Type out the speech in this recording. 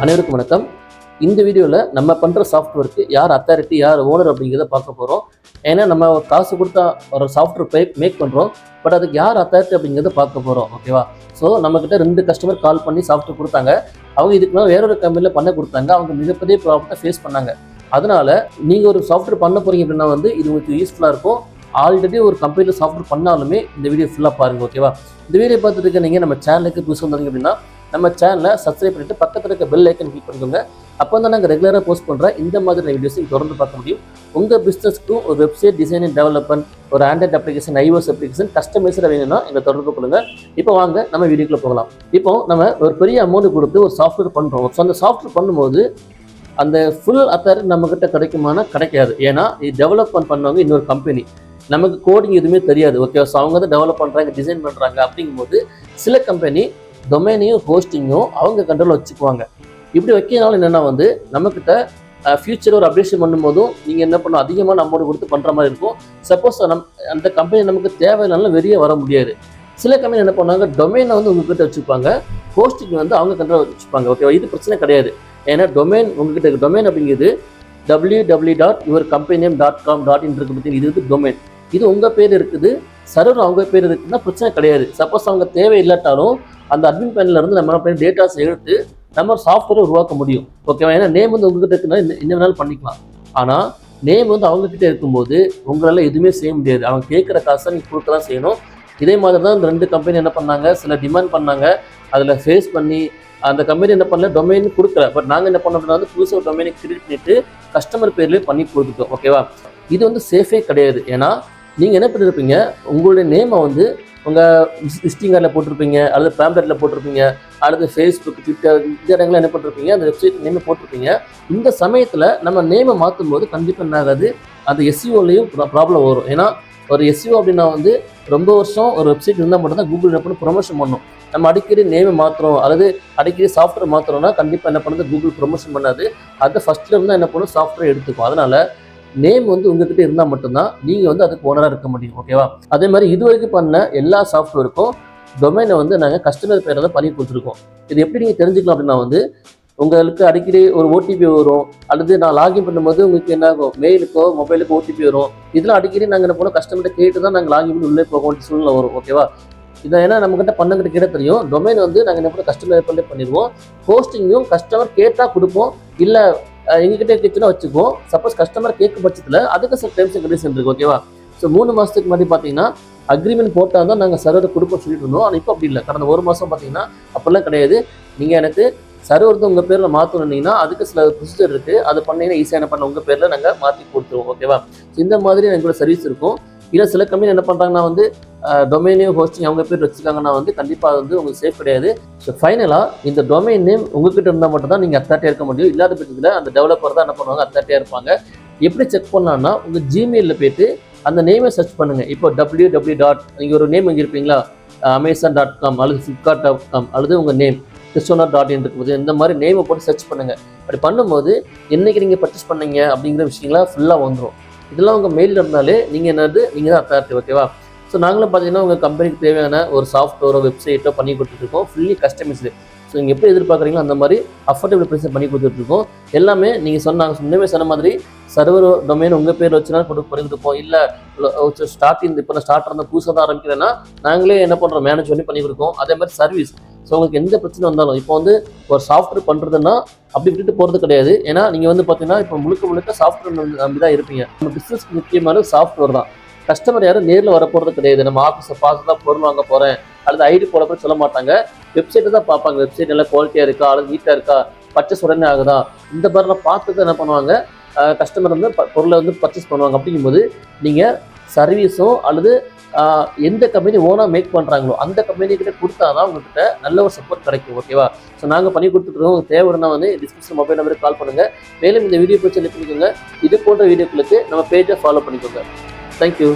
அனைவருக்கும் வணக்கம். இந்த வீடியோவில் நம்ம பண்ணுற சாஃப்ட்வேருக்கு யார் அத்தாரிட்டி, யார் ஓனர் அப்படிங்கிறத பார்க்க போகிறோம். ஏன்னா நம்ம காசு கொடுத்தா ஒரு சாஃப்ட்வேர் மேக் பண்ணுறோம், பட் அதுக்கு யார் அத்தாரிட்டி அப்படிங்கிறத பார்க்க போகிறோம். ஓகேவா? ஸோ நம்மக்கிட்ட 2 கஸ்டமர் கால் பண்ணி சாஃப்ட்வேர் கொடுத்தாங்க. அவங்க இதுக்கு மேலே வேறொரு கம்பெனியில் பண்ண கொடுத்தாங்க. அவங்க மிகப்பெரிய ப்ராப்ளத்தை ஃபேஸ் பண்ணாங்க. அதனால் நீங்கள் ஒரு சாஃப்ட்வேர் பண்ண போகிறீங்க அப்படின்னா இது உங்களுக்கு யூஸ்ஃபுல்லாக இருக்கும். ஆல்ரெடி ஒரு கம்பெனியில் சாஃப்ட்வேர் பண்ணாலுமே இந்த வீடியோ ஃபுல்லாக பாருங்கள். ஓகேவா? இந்த வீடியோ பார்த்துட்டு இருக்க நீங்கள் நம்ம சேனலுக்கு புதுசு வந்தீங்க அப்படின்னா நம்ம சேனலை சப்ஸ்கிரைப் பண்ணிட்டு பக்கத்தில் இருக்க பெல் ஐக்கன் கிளிக் பண்ணிக்கோங்க. அப்போ தான் நாங்கள் ரெகுலராக போஸ்ட் பண்ணுற இந்த மாதிரி வீடியோஸ் தொடர்ந்து பார்க்க முடியும். உங்கள் பிஸ்னஸ்க்கும் ஒரு வெப்சைட் டிசைனிங் டெவலப்மெண்ட், ஒரு ஆண்ட்ராய்ட் அப்ளிகேஷன், iOS அப்ளிகேஷன் கஸ்டமைஸாக வேணும்னா எங்களை தொடர்பு கொள்ளுங்க. இப்போ வாங்க நம்ம வீடியோக்குள்ளே போகலாம். இப்போ நம்ம ஒரு பெரிய அமௌண்ட் கொடுத்து ஒரு சாஃப்ட்வேர் பண்ணுறோம். ஸோ அந்த சாஃப்ட்வேர் பண்ணும்போது அந்த ஃபுல் அத்தாரிட்டி நம்மக்கிட்ட கிடைக்குமானா கிடைக்காது. ஏன்னா இது டெவலப்மெண்ட் பண்ணவங்க இன்னொரு கம்பெனி, நமக்கு கோடிங் எதுவுமே தெரியாது. ஓகே, ஸோ அவங்க தான் டெவலப் பண்ணுறாங்க, டிசைன் பண்ணுறாங்க. அப்படிங்கும்போது சில கம்பெனி டொமைனையும் ஹோஸ்டிங்கும் அவங்க கண்ட்ரோலில் வச்சுக்குவாங்க. இப்படி வைக்கிறதுனால என்னென்னா நம்மக்கிட்ட ஃபியூச்சர் ஒரு அப்டேஷன் பண்ணும்போதும் நீங்கள் என்ன பண்ணணும், அதிகமான அமௌண்ட் கொடுத்து பண்ணுற மாதிரி இருக்கும். சப்போஸ் அந்த கம்பெனி நமக்கு தேவையில்லைனாலும் வெளியே வர முடியாது. சில கம்பெனி என்ன பண்ணுவாங்க, டொமைனை உங்ககிட்ட வச்சுப்பாங்க, ஹோஸ்டிங் அவங்க கண்ட்ரோல் வச்சுப்பாங்க. ஓகேவா? இது பிரச்சனை கிடையாது. ஏன்னா டொமைன் உங்ககிட்ட இருக்குது. டொமைன் அப்படிங்கிறது www.yourcompany.com.in இருக்கு பற்றி, இது டொமைன். இது உங்கள் பேர் இருக்குது, சர்வர் அவங்க பேர் இருக்குதுன்னா பிரச்சனை கிடையாது. சப்போஸ் அவங்க தேவை இல்லாட்டாலும் அந்த அட்மின் பேனலில் இருந்து நம்ம டேட்டாஸ் எடுத்து நம்ம சாஃப்ட்வேரை உருவாக்க முடியும். ஓகேவா? ஏன்னா நேம் உங்ககிட்ட இருக்குன்னா என்ன வேணாலும் பண்ணிக்கலாம். ஆனால் நேம் அவங்கக்கிட்ட இருக்கும்போது உங்களால் எதுவுமே செய்ய முடியாது. அவங்க கேட்குற காசை நீங்கள் கொடுக்க தான் செய்யணும். இதே மாதிரி தான் இந்த 2 கம்பெனி என்ன பண்ணாங்க, சில டிமாண்ட் பண்ணாங்க. அதில் ஃபேஸ் பண்ணி அந்த கம்பெனி என்ன பண்ணல, டொமைன் கொடுக்கல. பட் நாங்கள் என்ன பண்ணோம் அப்படின்னா புதுசாக ஒரு டொமைனை கிரியேட் பண்ணிட்டு கஸ்டமர் பேர்லேயே பண்ணி கொடுத்துட்டோம். ஓகேவா? இது சேஃபே கிடையாது. ஏன்னா நீங்கள் என்ன பண்ணியிருப்பீங்க, உங்களுடைய நேமை உங்கள் விசிட்டிங் கார்டில் போட்டிருப்பீங்க, அல்லது பேம்ப்ளெட்டில் போட்டிருப்பீங்க, அல்லது ஃபேஸ்புக், ட்விட்டர், இந்த இடங்களில் என்ன பண்ணிருப்பீங்க, அந்த வெப்சைட் நேமை போட்டிருப்பீங்க. இந்த சமயத்தில் நம்ம நேமை மாற்றும் போது கண்டிப்பாக என்ன ஆகாது, அந்த எஸ்இஓலையும் ப்ராப்ளம் வரும். ஏன்னா ஒரு எஸ்இஓ அப்படின்னா ரொம்ப வருஷம் ஒரு வெப்சைட் இருந்தால் மட்டும்தான் கூகுள் என்ன பண்ணி ப்ரொமோஷன் பண்ணணும். நம்ம அடிக்கடி நேமை மாற்றுறோம் அல்லது அடிக்கடி சாஃப்ட்வேர் மாற்றுறோம்னா கண்டிப்பாக என்ன பண்ணுறது, கூகுள் ப்ரொமோஷன் பண்ணாது. அதை ஃபஸ்ட்டில் இருந்தால் என்ன பண்ணும், சாஃப்ட்வேர் எடுத்துக்கும். அதனால் நேம் உங்ககிட்ட இருந்தால் மட்டும்தான் நீங்கள் அதுக்கு ஓனராக இருக்க முடியும். ஓகேவா? அதே மாதிரி இது வரைக்கும் பண்ண எல்லா சாஃப்ட்வேருக்கும் டொமைனை நாங்கள் கஸ்டமர் பேரை தான் பண்ணி கொடுத்துருக்கோம். இது எப்படி நீங்கள் தெரிஞ்சுக்கலாம் அப்படின்னா உங்களுக்கு அடிக்கடி ஒரு ஓடிபி வரும், அல்லது நான் லாகின் பண்ணும்போது உங்களுக்கு என்ன ஆகும், மெயிலுக்கோ மொபைலுக்கோ ஓடிபி வரும். இதெல்லாம் அடிக்கடி நாங்கள் என்ன பண்ணோம், கஸ்டமர்கிட்ட கேட்டு தான் நாங்கள் லாகின் பண்ணி உள்ளே போக வேண்டிய சூழ்நிலை வரும். ஓகேவா? இதை ஏன்னா நம்மகிட்ட பண்ணங்கிட்ட கேட்ட தெரியும். டொமைன் நாங்கள் என்ன பண்ண கஸ்டமர் பேர்லேயே பண்ணிடுவோம். ஹோஸ்டிங்கும் கஸ்டமர் கேட்டால் கொடுப்போம், இல்லை எங்ககிட்ட கேட்டுன்னா வச்சுக்குவோம். சப்போஸ் கஸ்டமர் கேட்கும் பட்சத்தில் அதுக்கு சில டேர்ம்ஸ் அண்ட் கண்டிஷன் இருக்குது. ஓகேவா? ஸோ 3 மாதத்துக்கு முன்னாடி பார்த்தீங்கன்னா அக்ரிமெண்ட் போட்டால் தான் நாங்கள் சர்வரை கொடுப்போம் சொல்லிட்டு இருந்தோம். ஆனால் இப்போ அப்படி இல்லை. கடந்த 1 மாதம் பார்த்தீங்கன்னா அப்படிலாம் கிடையாது. நீங்கள் எனக்கு சர்வர் உங்கள் பேரில் மாற்றணுன்னீங்கன்னா அதுக்கு சில ப்ரொசீஜர் இருக்குது. அது பண்ணீங்கன்னா ஈஸியாக என்ன பண்ண உங்கள் பேரில் நாங்கள் மாற்றி கொடுத்துருவோம். ஓகேவா? இந்த மாதிரி எங்களோட சர்வீஸ் இருக்கும். இல்லை சில கம்பெனி என்ன பண்ணுறாங்கன்னா டொமைனையும் ஹோஸ்டிங் அவங்க பேர் வச்சுருக்காங்கன்னா கண்டிப்பாக உங்களுக்கு சேஃப் கிடையாது. ஸோ ஃபைனலாக இந்த டொமைன் நேம் உங்ககிட்ட இருந்தால் மட்டும் தான் நீங்கள் அத்தாரிட்டியாக இருக்க முடியும். இல்லாத பட்சத்தில் அந்த டெவலப்பர் தான் என்ன பண்ணுவாங்க, அத்தாரிட்டியாக இருப்பாங்க. எப்படி செக் பண்ணலான்னா உங்கள் ஜிமெயிலில் போய்ட்டு அந்த நேமை சர்ச் பண்ணுங்கள். இப்போ www. நீங்கள் ஒரு நேம் இருப்பீங்களா, amazon.com அல்லது flipkart.com அல்லது உங்கள் நேம் கிறிஸ்டோனர்.in இருக்கும்போது இந்த மாதிரி நேமை போட்டு சர்ச் பண்ணுங்கள். அப்படி பண்ணும்போது என்றைக்கு நீங்கள் பர்ச்சேஸ் பண்ணீங்க அப்படிங்கிற விஷயங்களாம் ஃபுல்லாக வந்துடும். இதெல்லாம் உங்கள் மெயிலில் இருந்தாலே நீங்கள் நீங்கள் தான் அத்தாரிட்டி. ஓகேவா? ஸோ நாங்களும் பார்த்தீங்கன்னா உங்கள் கம்பெனிக்கு தேவையான ஒரு சாஃப்ட்வேரோ வெப்சைட்டோ பண்ணி கொடுத்துட்ருக்கோம், ஃபுல்லி கஸ்டமைஸ்டு. ஸோ நீங்கள் எப்படி எதிர்பார்க்குறீங்களோ அந்த மாதிரி அஃபோர்டபுள் ப்ரைஸில் பண்ணி கொடுத்துட்ருக்கோம். எல்லாமே நீங்கள் முன்னே சொன்ன மாதிரி சர்வர் டொமைன் உங்கள் பேர் வச்சுனாலும் பண்ணி கொடுப்போம். இல்லை ஸ்டார்டிங் இப்போ நான் ஸ்டார்ட் இருந்தால் புதுசாக தான் ஆரம்பிக்கிறேன்னா நாங்களே என்ன பண்ணுறோம், மேனேஜ் பண்ணி கொடுப்போம். அதே மாதிரி சர்வீஸ். ஸோ உங்களுக்கு எந்த பிரச்சனை வந்தாலும் இப்போ ஒரு சாஃப்ட்வேர் பண்ணுறதுன்னா அப்படி விட்டுட்டு போகிறது கிடையாது. ஏன்னா நீங்கள் பார்த்தீங்கன்னா இப்போ முழுக்க சாஃப்ட்வேர் நம்பி தான் இருப்பீங்க. நம்ம பிஸ்னஸ்க்கு முக்கியமான சாஃப்ட்வேர் தான். கஸ்டமர் யாரும் நேரில் வர போகிறது கிடையாது. நம்ம ஆஃபீஸை பார்த்து தான் பொருள் வாங்க போகிறேன் அல்லது ஐடி போட போய் சொல்ல மாட்டாங்க. வெப்சைட்டை தான் பார்ப்பாங்க. வெப்சைட் நல்லா குவாலிட்டியாக இருக்கா அல்லது நீட்டாக இருக்கா, பர்ச்சேஸ் உடனே ஆகுதா, இந்த மாதிரிலாம் பார்த்து தான் என்ன பண்ணுவாங்க, கஸ்டமர் பொருளை பர்ச்சேஸ் பண்ணுவாங்க. அப்படிங்கும்போது நீங்கள் சர்வீஸும் அல்லது எந்த கம்பெனி ஓனாக மேக் பண்ணுறாங்களோ அந்த கம்பெனிக்கிட்ட கொடுத்தா தான் உங்கள்கிட்ட நல்ல ஒரு சப்போர்ட் கிடைக்கும். ஓகேவா? ஸோ நாங்கள் பண்ணி கொடுத்துருக்கோம். உங்களுக்கு தேவைன்னா டிஸ்கிரிப்ஷன் மொபைல் நம்பருக்கு கால் பண்ணுங்கள். மேலும் இந்த வீடியோ போய் செலக்ட் பண்ணிக்கோங்க. இது போன்ற வீடியோக்களுக்கு நம்ம பேஜை ஃபாலோ பண்ணிக்கோங்க. தேங்க்யூ.